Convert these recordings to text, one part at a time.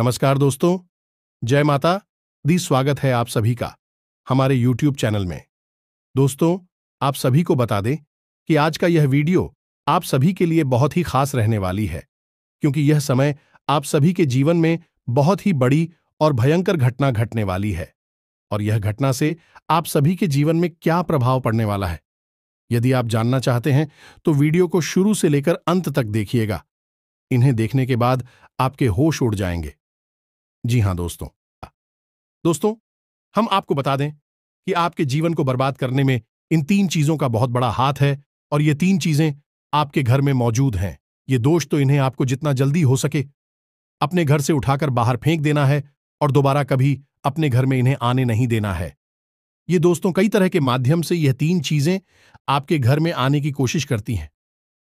नमस्कार दोस्तों, जय माता दी। स्वागत है आप सभी का हमारे YouTube चैनल में। दोस्तों, आप सभी को बता दें कि आज का यह वीडियो आप सभी के लिए बहुत ही खास रहने वाली है, क्योंकि यह समय आप सभी के जीवन में बहुत ही बड़ी और भयंकर घटना घटने वाली है। और यह घटना से आप सभी के जीवन में क्या प्रभाव पड़ने वाला है, यदि आप जानना चाहते हैं तो वीडियो को शुरू से लेकर अंत तक देखिएगा। इन्हें देखने के बाद आपके होश उड़ जाएंगे। जी हां दोस्तों, हम आपको बता दें कि आपके जीवन को बर्बाद करने में इन 3 चीजों का बहुत बड़ा हाथ है, और ये 3 चीजें आपके घर में मौजूद हैं। ये दोष तो इन्हें आपको जितना जल्दी हो सके अपने घर से उठाकर बाहर फेंक देना है, और दोबारा कभी अपने घर में इन्हें आने नहीं देना है। ये दोस्तों कई तरह के माध्यम से यह 3 चीजें आपके घर में आने की कोशिश करती हैं,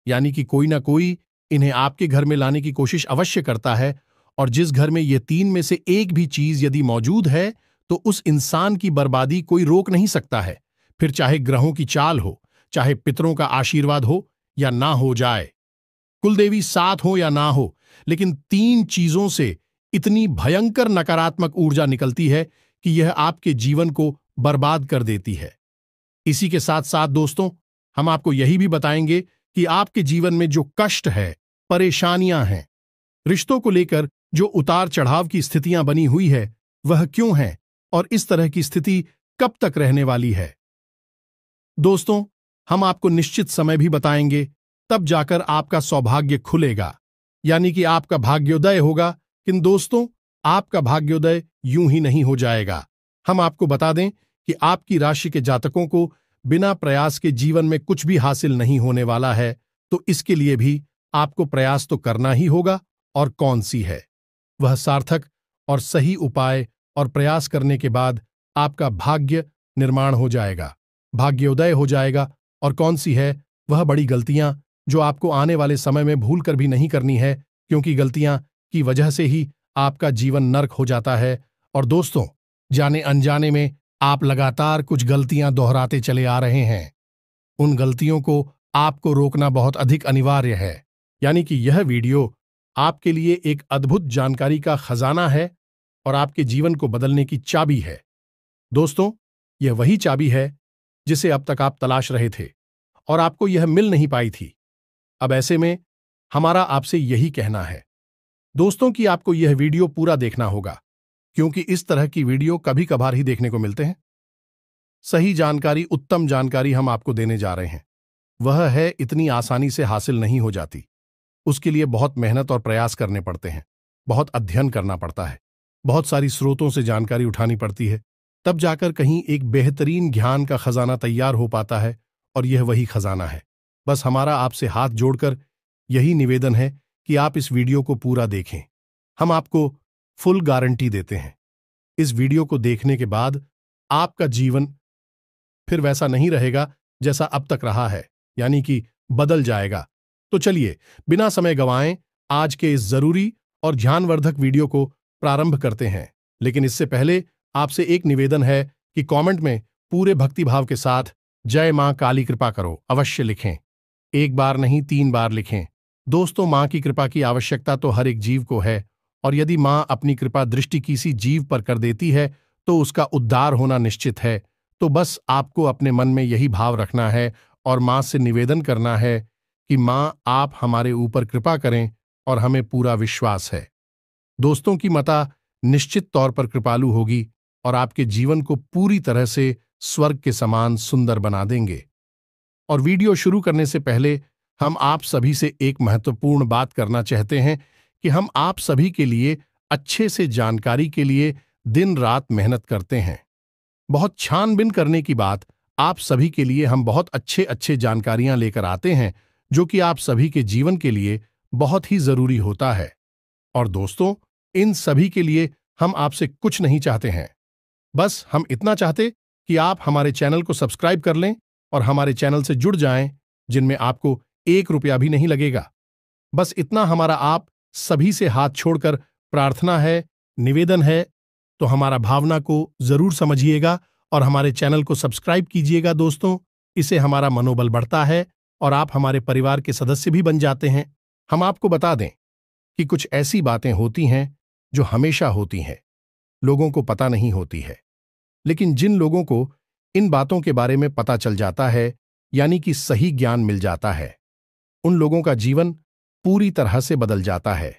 यानी कि कोई ना कोई इन्हें आपके घर में लाने की कोशिश अवश्य करता है। और जिस घर में ये 3 में से एक भी चीज यदि मौजूद है तो उस इंसान की बर्बादी कोई रोक नहीं सकता है। फिर चाहे ग्रहों की चाल हो, चाहे पितरों का आशीर्वाद हो या ना हो जाए, कुलदेवी साथ हो या ना हो, लेकिन 3 चीजों से इतनी भयंकर नकारात्मक ऊर्जा निकलती है कि यह आपके जीवन को बर्बाद कर देती है। इसी के साथ साथ दोस्तों, हम आपको यही भी बताएंगे कि आपके जीवन में जो कष्ट है, परेशानियां हैं, रिश्तों को लेकर जो उतार चढ़ाव की स्थितियां बनी हुई है, वह क्यों है और इस तरह की स्थिति कब तक रहने वाली है। दोस्तों, हम आपको निश्चित समय भी बताएंगे, तब जाकर आपका सौभाग्य खुलेगा, यानी कि आपका भाग्योदय होगा। किंतु दोस्तों, आपका भाग्योदय यूं ही नहीं हो जाएगा। हम आपको बता दें कि आपकी राशि के जातकों को बिना प्रयास के जीवन में कुछ भी हासिल नहीं होने वाला है, तो इसके लिए भी आपको प्रयास तो करना ही होगा। और कौन सी है वह सार्थक और सही उपाय, और प्रयास करने के बाद आपका भाग्य निर्माण हो जाएगा, भाग्योदय हो जाएगा। और कौन सी है वह बड़ी गलतियां जो आपको आने वाले समय में भूल कर भी नहीं करनी है, क्योंकि गलतियां की वजह से ही आपका जीवन नर्क हो जाता है। और दोस्तों, जाने अनजाने में आप लगातार कुछ गलतियां दोहराते चले आ रहे हैं। उन गलतियों को आपको रोकना बहुत अधिक अनिवार्य है, यानी कि यह वीडियो आपके लिए एक अद्भुत जानकारी का खजाना है और आपके जीवन को बदलने की चाबी है। दोस्तों, यह वही चाबी है जिसे अब तक आप तलाश रहे थे और आपको यह मिल नहीं पाई थी। अब ऐसे में हमारा आपसे यही कहना है दोस्तों कि आपको यह वीडियो पूरा देखना होगा, क्योंकि इस तरह की वीडियो कभी कभार ही देखने को मिलते हैं। सही जानकारी, उत्तम जानकारी हम आपको देने जा रहे हैं। वह है इतनी आसानी से हासिल नहीं हो जाती। उसके लिए बहुत मेहनत और प्रयास करने पड़ते हैं, बहुत अध्ययन करना पड़ता है, बहुत सारी स्रोतों से जानकारी उठानी पड़ती है, तब जाकर कहीं एक बेहतरीन ज्ञान का खजाना तैयार हो पाता है। और यह वही खजाना है। बस हमारा आपसे हाथ जोड़कर यही निवेदन है कि आप इस वीडियो को पूरा देखें। हम आपको फुल गारंटी देते हैं, इस वीडियो को देखने के बाद आपका जीवन फिर वैसा नहीं रहेगा जैसा अब तक रहा है, यानी कि बदल जाएगा। तो चलिए बिना समय गंवाएं आज के इस जरूरी और ध्यानवर्धक वीडियो को प्रारंभ करते हैं। लेकिन इससे पहले आपसे एक निवेदन है कि कमेंट में पूरे भक्तिभाव के साथ जय मां काली कृपा करो अवश्य लिखें। 1 बार नहीं 3 बार लिखें। दोस्तों, मां की कृपा की आवश्यकता तो हर एक जीव को है, और यदि मां अपनी कृपा दृष्टि किसी जीव पर कर देती है तो उसका उद्धार होना निश्चित है। तो बस आपको अपने मन में यही भाव रखना है और मां से निवेदन करना है कि मां आप हमारे ऊपर कृपा करें, और हमें पूरा विश्वास है दोस्तों की माता निश्चित तौर पर कृपालु होगी और आपके जीवन को पूरी तरह से स्वर्ग के समान सुंदर बना देंगे। और वीडियो शुरू करने से पहले हम आप सभी से एक महत्वपूर्ण बात करना चाहते हैं कि हम आप सभी के लिए अच्छे से जानकारी के लिए दिन रात मेहनत करते हैं। बहुत छानबीन करने की बात, आप सभी के लिए हम बहुत अच्छे जानकारियां लेकर आते हैं, जो कि आप सभी के जीवन के लिए बहुत ही जरूरी होता है। और दोस्तों, इन सभी के लिए हम आपसे कुछ नहीं चाहते हैं, बस हम इतना चाहते कि आप हमारे चैनल को सब्सक्राइब कर लें और हमारे चैनल से जुड़ जाएं, जिनमें आपको 1 रुपया भी नहीं लगेगा। बस इतना हमारा आप सभी से हाथ छोड़कर प्रार्थना है, निवेदन है। तो हमारा भावना को जरूर समझिएगा और हमारे चैनल को सब्सक्राइब कीजिएगा दोस्तों। इससे हमारा मनोबल बढ़ता है और आप हमारे परिवार के सदस्य भी बन जाते हैं। हम आपको बता दें कि कुछ ऐसी बातें होती हैं जो हमेशा होती हैं, लोगों को पता नहीं होती है। लेकिन जिन लोगों को इन बातों के बारे में पता चल जाता है, यानी कि सही ज्ञान मिल जाता है, उन लोगों का जीवन पूरी तरह से बदल जाता है।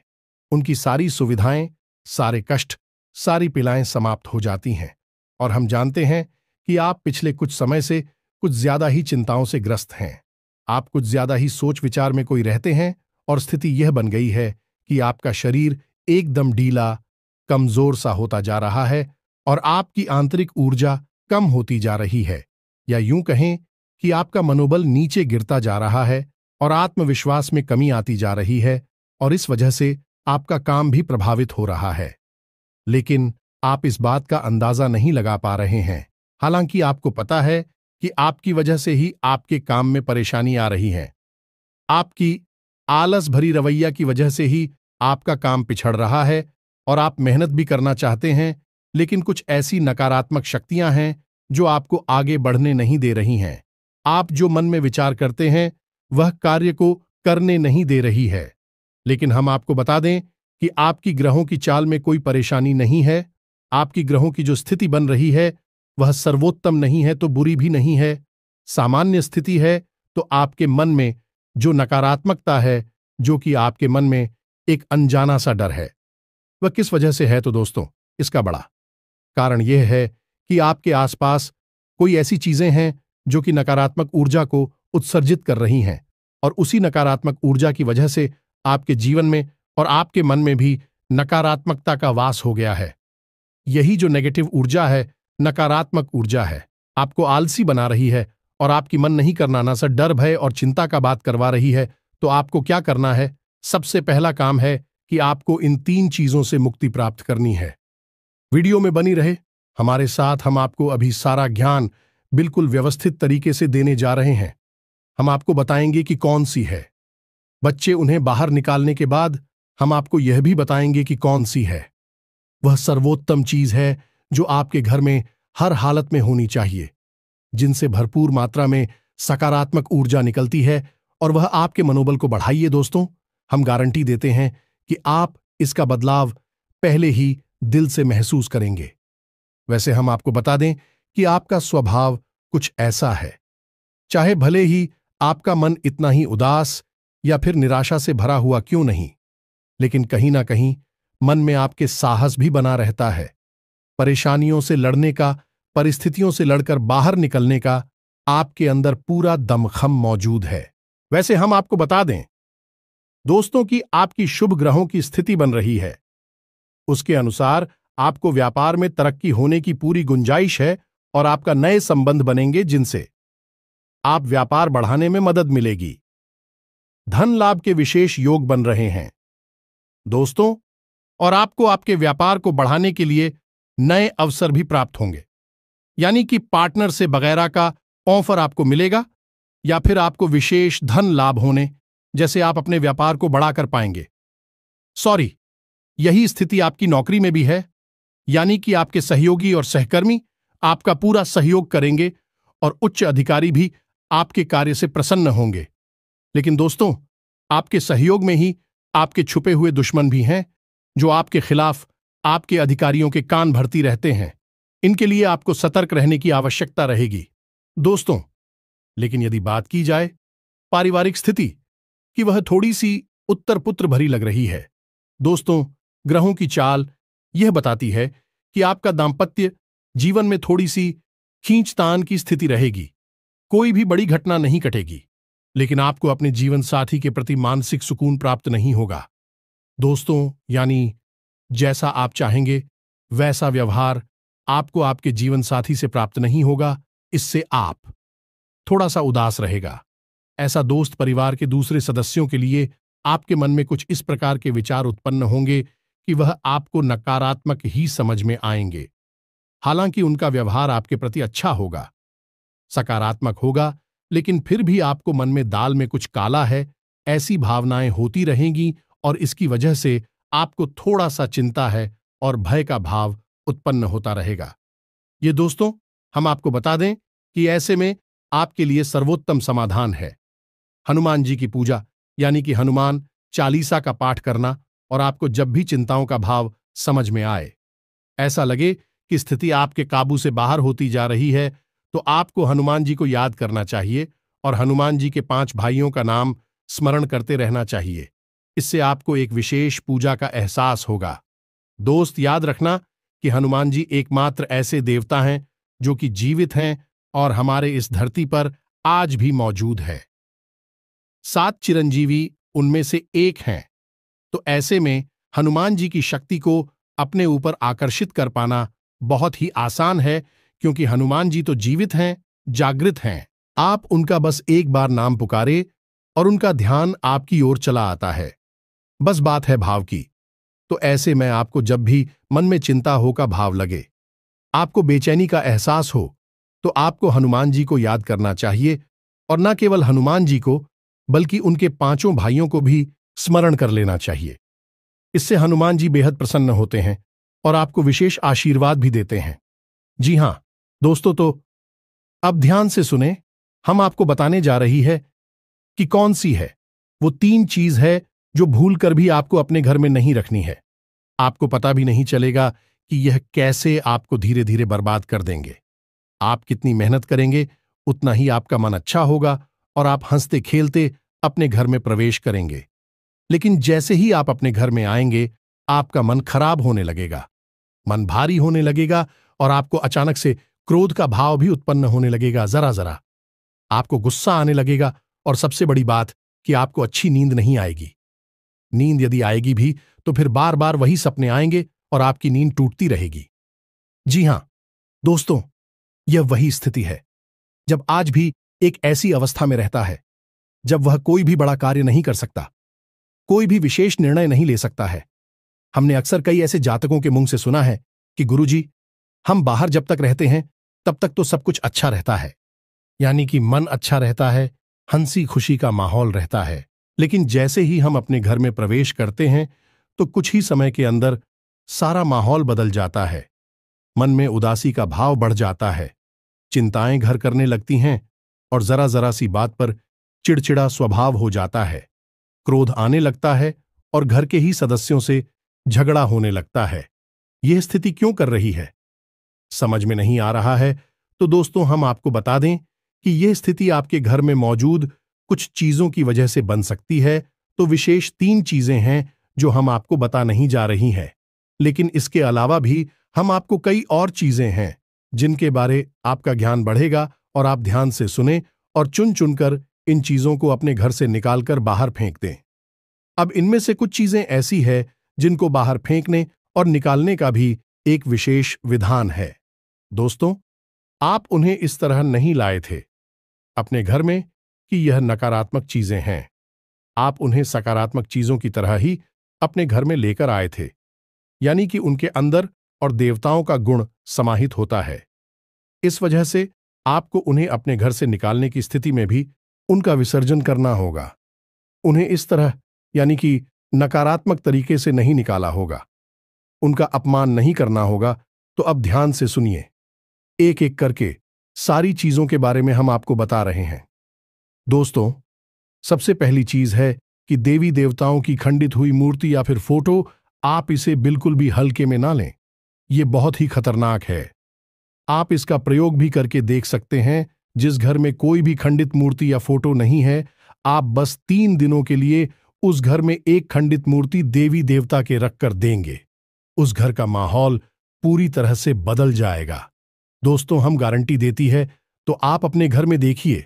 उनकी सारी सुविधाएं, सारे कष्ट, सारी पीड़ाएं समाप्त हो जाती हैं। और हम जानते हैं कि आप पिछले कुछ समय से कुछ ज्यादा ही चिंताओं से ग्रस्त हैं। आप कुछ ज्यादा ही सोच विचार में कोई रहते हैं और स्थिति यह बन गई है कि आपका शरीर एकदम ढीला, कमजोर सा होता जा रहा है और आपकी आंतरिक ऊर्जा कम होती जा रही है, या यूं कहें कि आपका मनोबल नीचे गिरता जा रहा है और आत्मविश्वास में कमी आती जा रही है, और इस वजह से आपका काम भी प्रभावित हो रहा है। लेकिन आप इस बात का अंदाजा नहीं लगा पा रहे हैं। हालांकि आपको पता है कि आपकी वजह से ही आपके काम में परेशानी आ रही है। आपकी आलस भरी रवैया की वजह से ही आपका काम पिछड़ रहा है और आप मेहनत भी करना चाहते हैं, लेकिन कुछ ऐसी नकारात्मक शक्तियां हैं जो आपको आगे बढ़ने नहीं दे रही हैं। आप जो मन में विचार करते हैं वह कार्य को करने नहीं दे रही है। लेकिन हम आपको बता दें कि आपकी ग्रहों की चाल में कोई परेशानी नहीं है। आपकी ग्रहों की जो स्थिति बन रही है वह सर्वोत्तम नहीं है तो बुरी भी नहीं है, सामान्य स्थिति है। तो आपके मन में जो नकारात्मकता है, जो कि आपके मन में एक अनजाना सा डर है, वह किस वजह से है? तो दोस्तों, इसका बड़ा कारण यह है कि आपके आसपास कोई ऐसी चीजें हैं जो कि नकारात्मक ऊर्जा को उत्सर्जित कर रही हैं, और उसी नकारात्मक ऊर्जा की वजह से आपके जीवन में और आपके मन में भी नकारात्मकता का वास हो गया है। यही जो नेगेटिव ऊर्जा है, नकारात्मक ऊर्जा है, आपको आलसी बना रही है और आपकी मन नहीं करना ना सा डर, भय और चिंता का बात करवा रही है। तो आपको क्या करना है? सबसे पहला काम है कि आपको इन 3 चीजों से मुक्ति प्राप्त करनी है। वीडियो में बनी रहे हमारे साथ। हम आपको अभी सारा ज्ञान बिल्कुल व्यवस्थित तरीके से देने जा रहे हैं। हम आपको बताएंगे कि कौन सी है। बच्चे उन्हें बाहर निकालने के बाद हम आपको यह भी बताएंगे कि कौन सी है वह सर्वोत्तम चीज है जो आपके घर में हर हालत में होनी चाहिए, जिनसे भरपूर मात्रा में सकारात्मक ऊर्जा निकलती है, और वह आपके मनोबल को बढ़ाइए। दोस्तों, हम गारंटी देते हैं कि आप इसका बदलाव पहले ही दिल से महसूस करेंगे। वैसे हम आपको बता दें कि आपका स्वभाव कुछ ऐसा है, चाहे भले ही आपका मन इतना ही उदास या फिर निराशा से भरा हुआ क्यों नहीं, लेकिन कहीं ना कहीं मन में आपके साहस भी बना रहता है। परेशानियों से लड़ने का, परिस्थितियों से लड़कर बाहर निकलने का आपके अंदर पूरा दमखम मौजूद है। वैसे हम आपको बता दें दोस्तों कि आपकी शुभ ग्रहों की स्थिति बन रही है, उसके अनुसार आपको व्यापार में तरक्की होने की पूरी गुंजाइश है और आपका नए संबंध बनेंगे जिनसे आप व्यापार बढ़ाने में मदद मिलेगी। धन लाभ के विशेष योग बन रहे हैं दोस्तों, और आपको आपके व्यापार को बढ़ाने के लिए नए अवसर भी प्राप्त होंगे, यानी कि पार्टनर से वगैरह का ऑफर आपको मिलेगा, या फिर आपको विशेष धन लाभ होने जैसे आप अपने व्यापार को बढ़ा कर पाएंगे। यही स्थिति आपकी नौकरी में भी है, यानी कि आपके सहयोगी और सहकर्मी आपका पूरा सहयोग करेंगे और उच्च अधिकारी भी आपके कार्य से प्रसन्न होंगे। लेकिन दोस्तों, आपके सहयोग में ही आपके छुपे हुए दुश्मन भी हैं जो आपके खिलाफ आपके अधिकारियों के कान भरती रहते हैं। इनके लिए आपको सतर्क रहने की आवश्यकता रहेगी दोस्तों। लेकिन यदि बात की जाए पारिवारिक स्थिति की, वह थोड़ी सी उत्तर पुत्र भरी लग रही है दोस्तों। ग्रहों की चाल यह बताती है कि आपका दाम्पत्य जीवन में थोड़ी सी खींचतान की स्थिति रहेगी। कोई भी बड़ी घटना नहीं घटेगी, लेकिन आपको अपने जीवन साथी के प्रति मानसिक सुकून प्राप्त नहीं होगा दोस्तों। यानी जैसा आप चाहेंगे वैसा व्यवहार आपको आपके जीवन साथी से प्राप्त नहीं होगा। इससे आप थोड़ा सा उदास रहेगा। ऐसा दोस्त परिवार के दूसरे सदस्यों के लिए आपके मन में कुछ इस प्रकार के विचार उत्पन्न होंगे कि वह आपको नकारात्मक ही समझ में आएंगे। हालांकि उनका व्यवहार आपके प्रति अच्छा होगा, सकारात्मक होगा, लेकिन फिर भी आपको मन में दाल में कुछ काला है, ऐसी भावनाएं होती रहेंगी, और इसकी वजह से आपको थोड़ा सा चिंता है और भय का भाव उत्पन्न होता रहेगा। ये दोस्तों, हम आपको बता दें कि ऐसे में आपके लिए सर्वोत्तम समाधान है हनुमान जी की पूजा, यानी कि हनुमान चालीसा का पाठ करना। और आपको जब भी चिंताओं का भाव समझ में आए। ऐसा लगे कि स्थिति आपके काबू से बाहर होती जा रही है, तो आपको हनुमान जी को याद करना चाहिए और हनुमान जी के 5 भाइयों का नाम स्मरण करते रहना चाहिए। इससे आपको एक विशेष पूजा का एहसास होगा। दोस्त, याद रखना कि हनुमान जी एकमात्र ऐसे देवता हैं जो कि जीवित हैं और हमारे इस धरती पर आज भी मौजूद है। 7 चिरंजीवी उनमें से एक हैं, तो ऐसे में हनुमान जी की शक्ति को अपने ऊपर आकर्षित कर पाना बहुत ही आसान है, क्योंकि हनुमान जी तो जीवित हैं, जागृत हैं। आप उनका बस एक बार नाम पुकारे और उनका ध्यान आपकी ओर चला आता है। बस बात है भाव की। तो ऐसे में आपको जब भी मन में चिंता हो का भाव लगे, आपको बेचैनी का एहसास हो, तो आपको हनुमान जी को याद करना चाहिए और न केवल हनुमान जी को, बल्कि उनके 5 भाइयों को भी स्मरण कर लेना चाहिए। इससे हनुमान जी बेहद प्रसन्न होते हैं और आपको विशेष आशीर्वाद भी देते हैं। जी हां दोस्तों, तो अब ध्यान से सुने। हम आपको बताने जा रही है कि कौन सी है वो 3 चीज है जो भूल कर भी आपको अपने घर में नहीं रखनी है। आपको पता भी नहीं चलेगा कि यह कैसे आपको धीरे धीरे बर्बाद कर देंगे। आप कितनी मेहनत करेंगे, उतना ही आपका मन अच्छा होगा और आप हंसते खेलते अपने घर में प्रवेश करेंगे। लेकिन जैसे ही आप अपने घर में आएंगे, आपका मन खराब होने लगेगा, मन भारी होने लगेगा और आपको अचानक से क्रोध का भाव भी उत्पन्न होने लगेगा। जरा जरा आपको गुस्सा आने लगेगा और सबसे बड़ी बात कि आपको अच्छी नींद नहीं आएगी। नींद यदि आएगी भी तो फिर बार बार वही सपने आएंगे और आपकी नींद टूटती रहेगी। जी हां दोस्तों, यह वही स्थिति है जब आज भी एक ऐसी अवस्था में रहता है जब वह कोई भी बड़ा कार्य नहीं कर सकता, कोई भी विशेष निर्णय नहीं ले सकता है। हमने अक्सर कई ऐसे जातकों के मुंह से सुना है कि गुरुजी, हम बाहर जब तक रहते हैं तब तक तो सब कुछ अच्छा रहता है, यानी कि मन अच्छा रहता है, हंसी खुशी का माहौल रहता है। लेकिन जैसे ही हम अपने घर में प्रवेश करते हैं तो कुछ ही समय के अंदर सारा माहौल बदल जाता है। मन में उदासी का भाव बढ़ जाता है, चिंताएं घर करने लगती हैं और जरा जरा सी बात पर चिड़चिड़ा स्वभाव हो जाता है। क्रोध आने लगता है और घर के ही सदस्यों से झगड़ा होने लगता है। यह स्थिति क्यों कर रही है, समझ में नहीं आ रहा है? तो दोस्तों, हम आपको बता दें कि यह स्थिति आपके घर में मौजूद कुछ चीजों की वजह से बन सकती है। तो विशेष 3 चीजें हैं जो हम आपको बता नहीं जा रही हैं, लेकिन इसके अलावा भी हम आपको कई और चीजें हैं जिनके बारे आपका ज्ञान बढ़ेगा और आप ध्यान से सुने और चुन चुनकर इन चीजों को अपने घर से निकालकर बाहर फेंक दें। अब इनमें से कुछ चीजें ऐसी है जिनको बाहर फेंकने और निकालने का भी एक विशेष विधान है। दोस्तों, आप उन्हें इस तरह नहीं लाए थे अपने घर में कि यह नकारात्मक चीजें हैं। आप उन्हें सकारात्मक चीजों की तरह ही अपने घर में लेकर आए थे, यानी कि उनके अंदर और देवताओं का गुण समाहित होता है। इस वजह से आपको उन्हें अपने घर से निकालने की स्थिति में भी उनका विसर्जन करना होगा। उन्हें इस तरह यानी कि नकारात्मक तरीके से नहीं निकाला होगा, उनका अपमान नहीं करना होगा। तो अब ध्यान से सुनिए, एक एक करके सारी चीजों के बारे में हम आपको बता रहे हैं। दोस्तों, सबसे पहली चीज है कि देवी देवताओं की खंडित हुई मूर्ति या फिर फोटो, आप इसे बिल्कुल भी हल्के में ना लें। यह बहुत ही खतरनाक है। आप इसका प्रयोग भी करके देख सकते हैं। जिस घर में कोई भी खंडित मूर्ति या फोटो नहीं है, आप बस 3 दिनों के लिए उस घर में एक खंडित मूर्ति देवी देवता के रखकर देंगे, उस घर का माहौल पूरी तरह से बदल जाएगा। दोस्तों, हम गारंटी देती है। तो आप अपने घर में देखिए,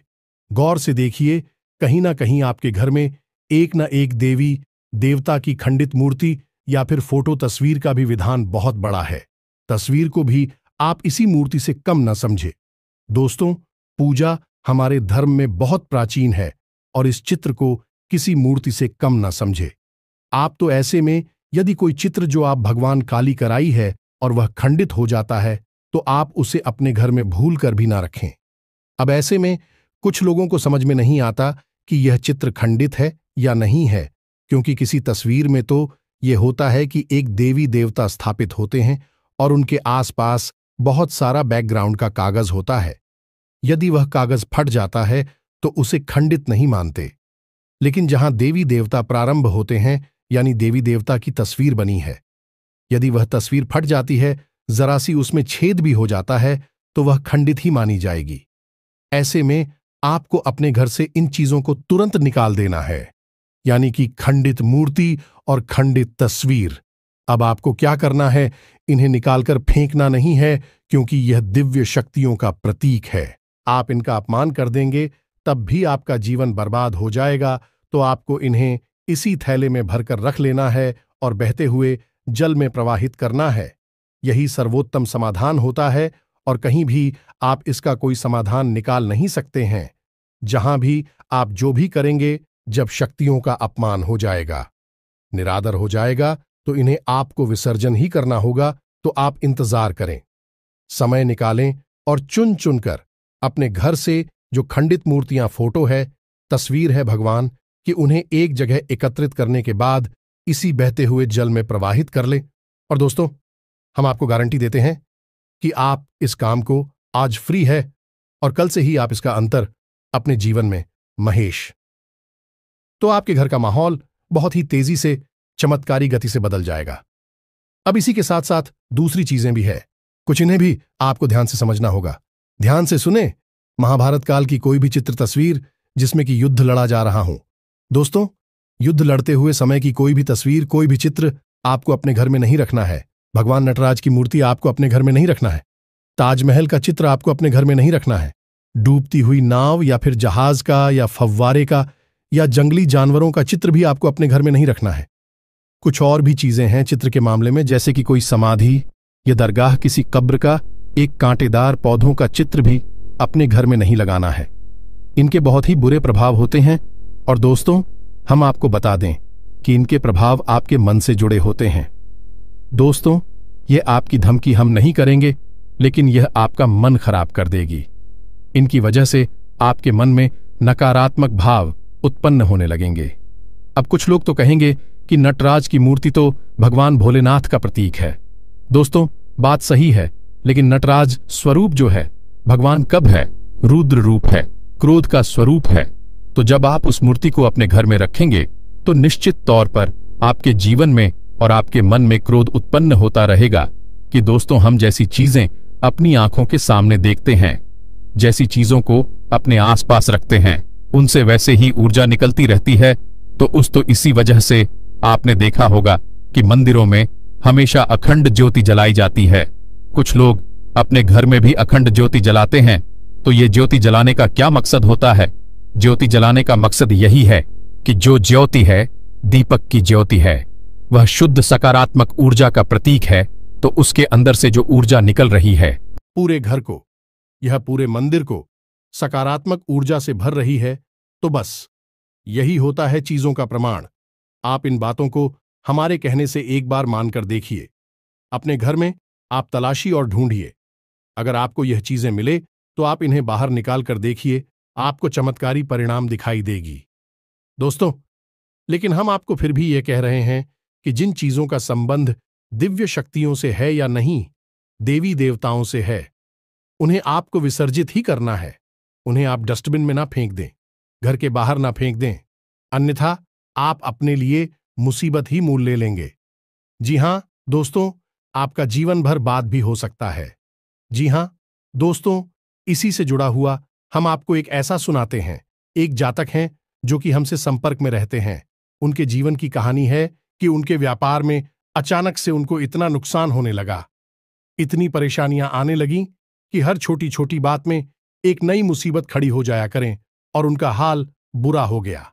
गौर से देखिए, कहीं ना कहीं आपके घर में एक ना एक देवी देवता की खंडित मूर्ति या फिर फोटो तस्वीर का भी विधान बहुत बड़ा है। तस्वीर को भी आप इसी मूर्ति से कम न समझे। दोस्तों, पूजा हमारे धर्म में बहुत प्राचीन है और इस चित्र को किसी मूर्ति से कम न समझे। आप तो ऐसे में यदि कोई चित्र जो आप भगवान काली कराई है और वह खंडित हो जाता है, तो आप उसे अपने घर में भूल कर भी ना रखें। अब ऐसे में कुछ लोगों को समझ में नहीं आता कि यह चित्र खंडित है या नहीं है, क्योंकि किसी तस्वीर में तो यह होता है कि एक देवी देवता स्थापित होते हैं और उनके आसपास बहुत सारा बैकग्राउंड का कागज होता है। यदि वह कागज फट जाता है तो उसे खंडित नहीं मानते। लेकिन जहां देवी देवता प्रारंभ होते हैं, यानी देवी देवता की तस्वीर बनी है, यदि वह तस्वीर फट जाती है, जरा सी उसमें छेद भी हो जाता है, तो वह खंडित ही मानी जाएगी। ऐसे में आपको अपने घर से इन चीजों को तुरंत निकाल देना है, यानी कि खंडित मूर्ति और खंडित तस्वीर। अब आपको क्या करना है? इन्हें निकालकर फेंकना नहीं है, क्योंकि यह दिव्य शक्तियों का प्रतीक है। आप इनका अपमान कर देंगे तब भी आपका जीवन बर्बाद हो जाएगा। तो आपको इन्हें इसी थैले में भरकर रख लेना है और बहते हुए जल में प्रवाहित करना है। यही सर्वोत्तम समाधान होता है, और कहीं भी आप इसका कोई समाधान निकाल नहीं सकते हैं। जहां भी आप जो भी करेंगे, जब शक्तियों का अपमान हो जाएगा, निरादर हो जाएगा, तो इन्हें आपको विसर्जन ही करना होगा। तो आप इंतजार करें, समय निकालें और चुन चुनकर अपने घर से जो खंडित मूर्तियां, फोटो है, तस्वीर है भगवान कि उन्हें एक जगह एकत्रित करने के बाद इसी बहते हुए जल में प्रवाहित कर लें। और दोस्तों, हम आपको गारंटी देते हैं कि आप इस काम को आज फ्री है और कल से ही आप इसका अंतर अपने जीवन में महेश, तो आपके घर का माहौल बहुत ही तेजी से, चमत्कारी गति से बदल जाएगा। अब इसी के साथ साथ दूसरी चीजें भी है, कुछ इन्हें भी आपको ध्यान से समझना होगा। ध्यान से सुने, महाभारत काल की कोई भी चित्र तस्वीर जिसमें कि युद्ध लड़ा जा रहा हो, दोस्तों, युद्ध लड़ते हुए समय की कोई भी तस्वीर, कोई भी चित्र आपको अपने घर में नहीं रखना है। भगवान नटराज की मूर्ति आपको अपने घर में नहीं रखना है। ताजमहल का चित्र आपको अपने घर में नहीं रखना है। डूबती हुई नाव या फिर जहाज का या फव्वारे का या जंगली जानवरों का चित्र भी आपको अपने घर में नहीं रखना है। कुछ और भी चीजें हैं चित्र के मामले में, जैसे कि कोई समाधि या दरगाह, किसी कब्र का एक कांटेदार पौधों का चित्र भी अपने घर में नहीं लगाना है। इनके बहुत ही बुरे प्रभाव होते हैं। और दोस्तों, हम आपको बता दें कि इनके प्रभाव आपके मन से जुड़े होते हैं। दोस्तों, ये आपकी धमकी हम नहीं करेंगे, लेकिन यह आपका मन खराब कर देगी। इनकी वजह से आपके मन में नकारात्मक भाव उत्पन्न होने लगेंगे। अब कुछ लोग तो कहेंगे कि नटराज की मूर्ति तो भगवान भोलेनाथ का प्रतीक है। दोस्तों, बात सही है, लेकिन नटराज स्वरूप जो है, भगवान कब है? रुद्र रूप है, क्रोध का स्वरूप है। तो जब आप उस मूर्ति को अपने घर में रखेंगे, तो निश्चित तौर पर आपके जीवन में और आपके मन में क्रोध उत्पन्न होता रहेगा कि दोस्तों, हम जैसी चीजें अपनी आंखों के सामने देखते हैं, जैसी चीजों को अपने आसपास रखते हैं, उनसे वैसे ही ऊर्जा निकलती रहती है। तो इसी वजह से आपने देखा होगा कि मंदिरों में हमेशा अखंड ज्योति जलाई जाती है। कुछ लोग अपने घर में भी अखंड ज्योति जलाते हैं। तो ये ज्योति जलाने का क्या मकसद होता है? ज्योति जलाने का मकसद यही है कि जो ज्योति है, दीपक की ज्योति है, वह शुद्ध सकारात्मक ऊर्जा का प्रतीक है। तो उसके अंदर से जो ऊर्जा निकल रही है, पूरे घर को, यह पूरे मंदिर को सकारात्मक ऊर्जा से भर रही है, तो बस यही होता है चीजों का प्रमाण। आप इन बातों को हमारे कहने से एक बार मानकर देखिए। अपने घर में आप तलाशी और ढूंढिए। अगर आपको यह चीजें मिले तो आप इन्हें बाहर निकाल कर देखिए, आपको चमत्कारी परिणाम दिखाई देगी। दोस्तों, लेकिन हम आपको फिर भी यह कह रहे हैं कि जिन चीजों का संबंध दिव्य शक्तियों से है या नहीं, देवी देवताओं से है, उन्हें आपको विसर्जित ही करना है। उन्हें आप डस्टबिन में ना फेंक दें, घर के बाहर ना फेंक दें, अन्यथा आप अपने लिए मुसीबत ही मोल ले लेंगे। जी हां दोस्तों, आपका जीवन भर बाद भी हो सकता है। जी हां दोस्तों, इसी से जुड़ा हुआ हम आपको एक ऐसा सुनाते हैं। एक जातक हैं जो कि हमसे संपर्क में रहते हैं। उनके जीवन की कहानी है कि उनके व्यापार में अचानक से उनको इतना नुकसान होने लगा, इतनी परेशानियां आने लगीं कि हर छोटी छोटी बात में एक नई मुसीबत खड़ी हो जाया करें, और उनका हाल बुरा हो गया।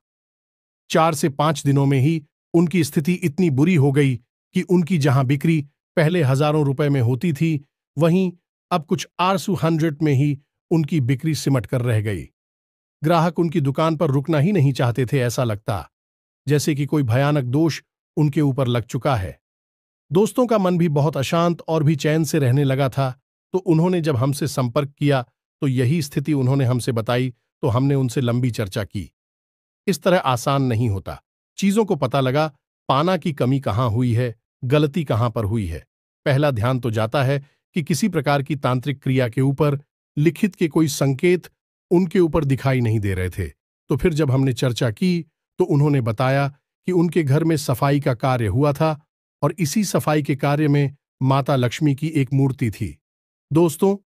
4 से 5 दिनों में ही उनकी स्थिति इतनी बुरी हो गई कि उनकी जहां बिक्री पहले हजारों रुपए में होती थी, वहीं अब कुछ आरसू 100 में ही उनकी बिक्री सिमट कर रह गई। ग्राहक उनकी दुकान पर रुकना ही नहीं चाहते थे। ऐसा लगता जैसे कि कोई भयानक दोष उनके ऊपर लग चुका है। दोस्तों का मन भी बहुत अशांत और भी चैन से रहने लगा था। तो उन्होंने जब हमसे संपर्क किया तो यही स्थिति उन्होंने हमसे बताई। तो हमने उनसे लंबी चर्चा की। इस तरह आसान नहीं होता। चीजों को पता लगा पाना की कमी कहां हुई है, गलती कहां पर हुई है। पहला ध्यान तो जाता है कि किसी प्रकार की तांत्रिक क्रिया के ऊपर लिखित के कोई संकेत उनके ऊपर दिखाई नहीं दे रहे थे। तो फिर जब हमने चर्चा की तो उन्होंने बताया कि उनके घर में सफाई का कार्य हुआ था और इसी सफाई के कार्य में माता लक्ष्मी की एक मूर्ति थी। दोस्तों,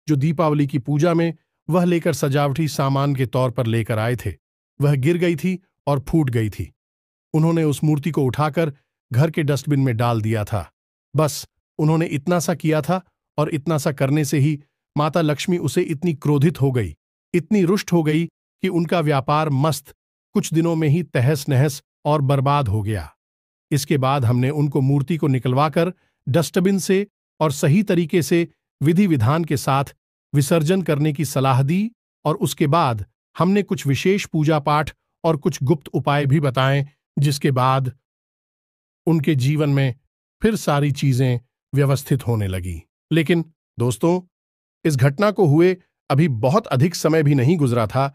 जो दीपावली की पूजा में वह लेकर सजावटी सामान के तौर पर लेकर आए थे, वह गिर गई थी और फूट गई थी। उन्होंने उस मूर्ति को उठाकर घर के डस्टबिन में डाल दिया था। बस उन्होंने इतना सा किया था और इतना सा करने से ही माता लक्ष्मी उसे इतनी क्रोधित हो गई, इतनी रुष्ट हो गई कि उनका व्यापार मस्त कुछ दिनों में ही तहस नहस और बर्बाद हो गया। इसके बाद हमने उनको मूर्ति को निकलवाकर डस्टबिन से और सही तरीके से विधि विधान के साथ विसर्जन करने की सलाह दी और उसके बाद हमने कुछ विशेष पूजा पाठ और कुछ गुप्त उपाय भी बताएं, जिसके बाद उनके जीवन में फिर सारी चीजें व्यवस्थित होने लगी। लेकिन दोस्तों, इस घटना को हुए अभी बहुत अधिक समय भी नहीं गुजरा था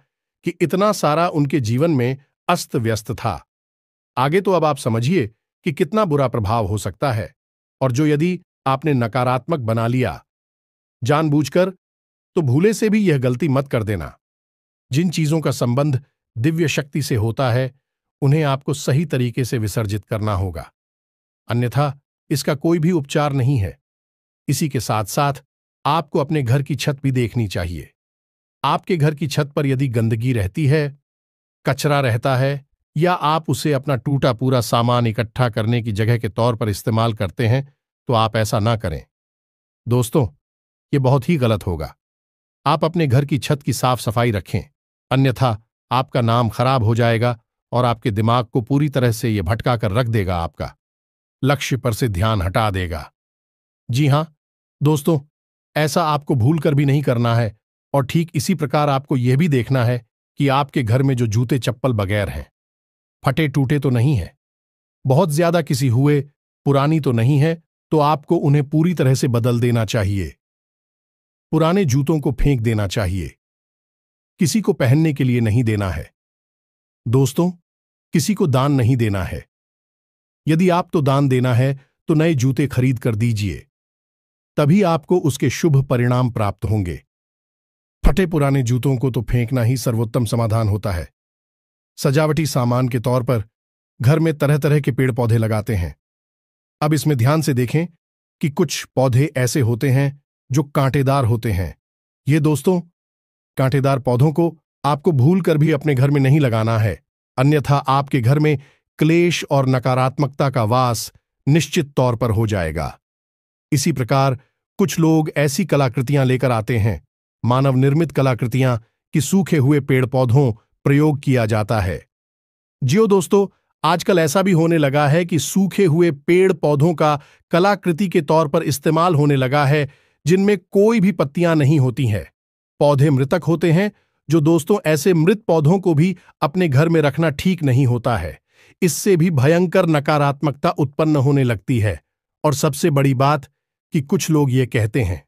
कि इतना सारा उनके जीवन में अस्त व्यस्त था। आगे तो अब आप समझिए कि कितना बुरा प्रभाव हो सकता है, और जो यदि आपने नकारात्मक बना लिया जानबूझकर, तो भूले से भी यह गलती मत कर देना। जिन चीजों का संबंध दिव्य शक्ति से होता है, उन्हें आपको सही तरीके से विसर्जित करना होगा, अन्यथा इसका कोई भी उपचार नहीं है। इसी के साथ साथ आपको अपने घर की छत भी देखनी चाहिए। आपके घर की छत पर यदि गंदगी रहती है, कचरा रहता है, या आप उसे अपना टूटा पूरा सामान इकट्ठा करने की जगह के तौर पर इस्तेमाल करते हैं, तो आप ऐसा ना करें। दोस्तों, ये बहुत ही गलत होगा। आप अपने घर की छत की साफ सफाई रखें, अन्यथा आपका नाम खराब हो जाएगा और आपके दिमाग को पूरी तरह से यह भटका कर रख देगा, आपका लक्ष्य पर से ध्यान हटा देगा। जी हां दोस्तों, ऐसा आपको भूल कर भी नहीं करना है। और ठीक इसी प्रकार आपको यह भी देखना है कि आपके घर में जो जूते चप्पल बगैर हैं, फटे टूटे तो नहीं है, बहुत ज्यादा किसी हुए पुरानी तो नहीं है, तो आपको उन्हें पूरी तरह से बदल देना चाहिए। पुराने जूतों को फेंक देना चाहिए, किसी को पहनने के लिए नहीं देना है। दोस्तों, किसी को दान नहीं देना है। यदि आप तो दान देना है तो नए जूते खरीद कर दीजिए, तभी आपको उसके शुभ परिणाम प्राप्त होंगे। फटे पुराने जूतों को तो फेंकना ही सर्वोत्तम समाधान होता है। सजावटी सामान के तौर पर घर में तरह तरह के पेड़ पौधे लगाते हैं। अब इसमें ध्यान से देखें कि कुछ पौधे ऐसे होते हैं जो कांटेदार होते हैं। ये दोस्तों, कांटेदार पौधों को आपको भूल कर भी अपने घर में नहीं लगाना है, अन्यथा आपके घर में क्लेश और नकारात्मकता का वास निश्चित तौर पर हो जाएगा। इसी प्रकार कुछ लोग ऐसी कलाकृतियां लेकर आते हैं, मानव निर्मित कलाकृतियां, कि सूखे हुए पेड़ पौधों प्रयोग किया जाता है। जियो दोस्तों, आजकल ऐसा भी होने लगा है कि सूखे हुए पेड़ पौधों का कलाकृति के तौर पर इस्तेमाल होने लगा है, जिनमें कोई भी पत्तियां नहीं होती हैं। पौधे मृतक होते हैं, जो दोस्तों ऐसे मृत पौधों को भी अपने घर में रखना ठीक नहीं होता है। इससे भी भयंकर नकारात्मकता उत्पन्न होने लगती है। और सबसे बड़ी बात कि कुछ लोग ये कहते हैं,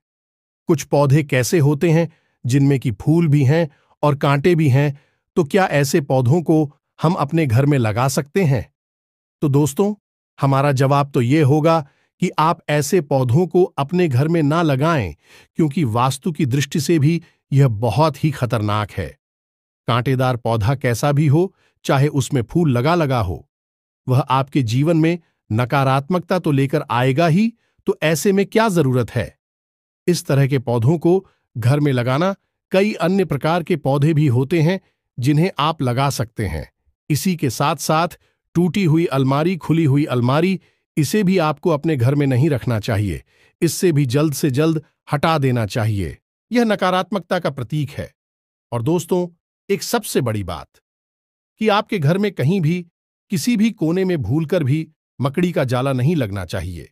कुछ पौधे कैसे होते हैं जिनमें कि फूल भी हैं और कांटे भी हैं, तो क्या ऐसे पौधों को हम अपने घर में लगा सकते हैं? तो दोस्तों, हमारा जवाब तो ये होगा कि आप ऐसे पौधों को अपने घर में ना लगाएं, क्योंकि वास्तु की दृष्टि से भी यह बहुत ही खतरनाक है। कांटेदार पौधा कैसा भी हो, चाहे उसमें फूल लगा लगा हो, वह आपके जीवन में नकारात्मकता तो लेकर आएगा ही, तो ऐसे में क्या जरूरत है? इस तरह के पौधों को घर में लगाना, कई अन्य प्रकार के पौधे भी होते हैं जिन्हें आप लगा सकते हैं। इसी के साथ साथ टूटी हुई अलमारी, खुली हुई अलमारी, इसे भी आपको अपने घर में नहीं रखना चाहिए। इससे भी जल्द से जल्द हटा देना चाहिए। यह नकारात्मकता का प्रतीक है। और दोस्तों, एक सबसे बड़ी बात कि आपके घर में कहीं भी किसी भी कोने में भूलकर भी मकड़ी का जाला नहीं लगना चाहिए।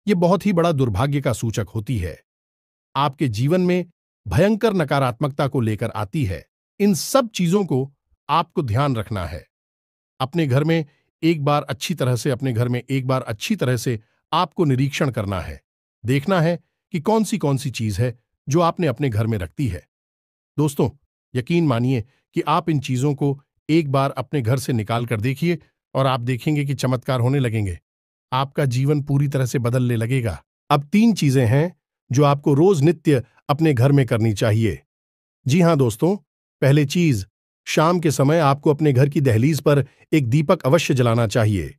यह बहुत ही बड़ा दुर्भाग्य का सूचक होती है, आपके जीवन में भयंकर नकारात्मकता को लेकर आती है। इन सब चीजों को आपको ध्यान रखना है। अपने घर में एक बार अच्छी तरह से आपको निरीक्षण करना है, देखना है कि कौन सी चीज है जो आपने अपने घर में रखती है। दोस्तों, यकीन मानिए कि आप इन चीजों को एक बार अपने घर से निकाल कर देखिए और आप देखेंगे कि चमत्कार होने लगेंगे। आपका जीवन पूरी तरह से बदलने लगेगा। अब 3 चीजें हैं जो आपको रोज नित्य अपने घर में करनी चाहिए। जी हां दोस्तों, पहले चीज, शाम के समय आपको अपने घर की दहलीज पर एक दीपक अवश्य जलाना चाहिए।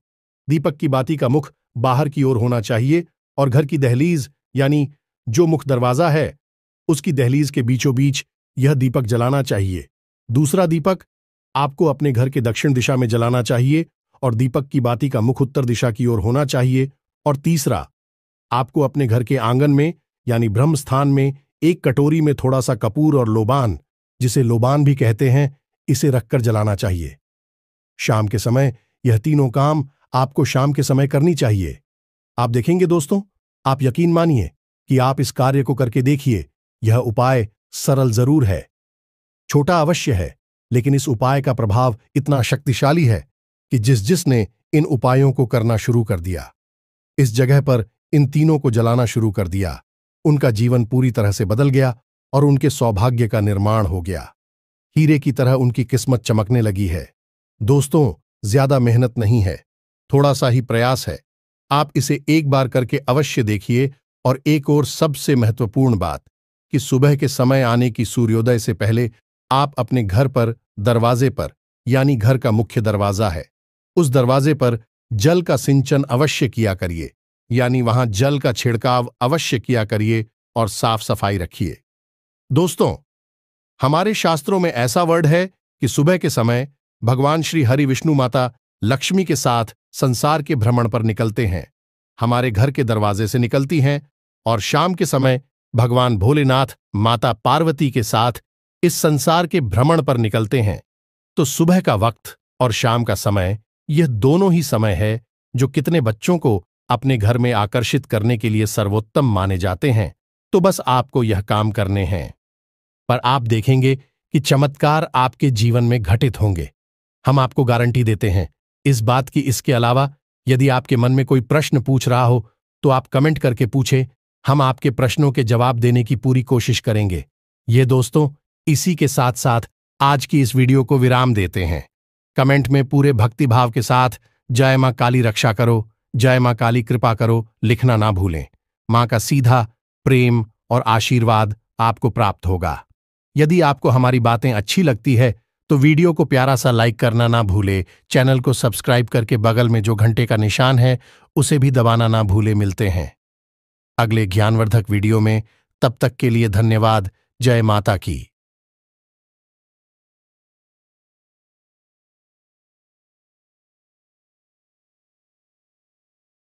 दीपक की बाती का मुख बाहर की ओर होना चाहिए और घर की दहलीज यानी जो मुख्य दरवाजा है उसकी दहलीज के बीचों बीच यह दीपक जलाना चाहिए। दूसरा दीपक आपको अपने घर के दक्षिण दिशा में जलाना चाहिए और दीपक की बाती का मुख उत्तर दिशा की ओर होना चाहिए। और तीसरा, आपको अपने घर के आंगन में यानी ब्रह्म स्थान में एक कटोरी में थोड़ा सा कपूर और लोबान, जिसे लोबान भी कहते हैं, इसे रखकर जलाना चाहिए। शाम के समय यह तीनों काम आपको शाम के समय करनी चाहिए। आप देखेंगे दोस्तों, आप यकीन मानिए कि आप इस कार्य को करके देखिए। यह उपाय सरल जरूर है, छोटा अवश्य है, लेकिन इस उपाय का प्रभाव इतना शक्तिशाली है कि जिसने इन उपायों को करना शुरू कर दिया, इस जगह पर इन तीनों को जलाना शुरू कर दिया, उनका जीवन पूरी तरह से बदल गया और उनके सौभाग्य का निर्माण हो गया। हीरे की तरह उनकी किस्मत चमकने लगी है। दोस्तों, ज्यादा मेहनत नहीं है, थोड़ा सा ही प्रयास है। आप इसे एक बार करके अवश्य देखिए। और एक और सबसे महत्वपूर्ण बात कि सुबह के समय आने की सूर्योदय से पहले आप अपने घर पर दरवाजे पर यानी घर का मुख्य दरवाजा है, उस दरवाजे पर जल का सिंचन अवश्य किया करिए, यानी वहां जल का छिड़काव अवश्य किया करिए और साफ सफाई रखिए। दोस्तों, हमारे शास्त्रों में ऐसा वर्ड है कि सुबह के समय भगवान श्री हरि विष्णु माता लक्ष्मी के साथ संसार के भ्रमण पर निकलते हैं, हमारे घर के दरवाजे से निकलती हैं, और शाम के समय भगवान भोलेनाथ माता पार्वती के साथ इस संसार के भ्रमण पर निकलते हैं। तो सुबह का वक्त और शाम का समय, यह दोनों ही समय है जो कितने बच्चों को अपने घर में आकर्षित करने के लिए सर्वोत्तम माने जाते हैं। तो बस आपको यह काम करने हैं, पर आप देखेंगे कि चमत्कार आपके जीवन में घटित होंगे। हम आपको गारंटी देते हैं इस बात की। इसके अलावा यदि आपके मन में कोई प्रश्न पूछ रहा हो तो आप कमेंट करके पूछें, हम आपके प्रश्नों के जवाब देने की पूरी कोशिश करेंगे। ये दोस्तों, इसी के साथ साथ आज की इस वीडियो को विराम देते हैं। कमेंट में पूरे भक्तिभाव के साथ जय मां काली रक्षा करो, जय मां काली कृपा करो लिखना ना भूलें। मां का सीधा प्रेम और आशीर्वाद आपको प्राप्त होगा। यदि आपको हमारी बातें अच्छी लगती है तो वीडियो को प्यारा सा लाइक करना ना भूले, चैनल को सब्सक्राइब करके बगल में जो घंटे का निशान है उसे भी दबाना ना भूले। मिलते हैं अगले ज्ञानवर्धक वीडियो में, तब तक के लिए धन्यवाद। जय माता की।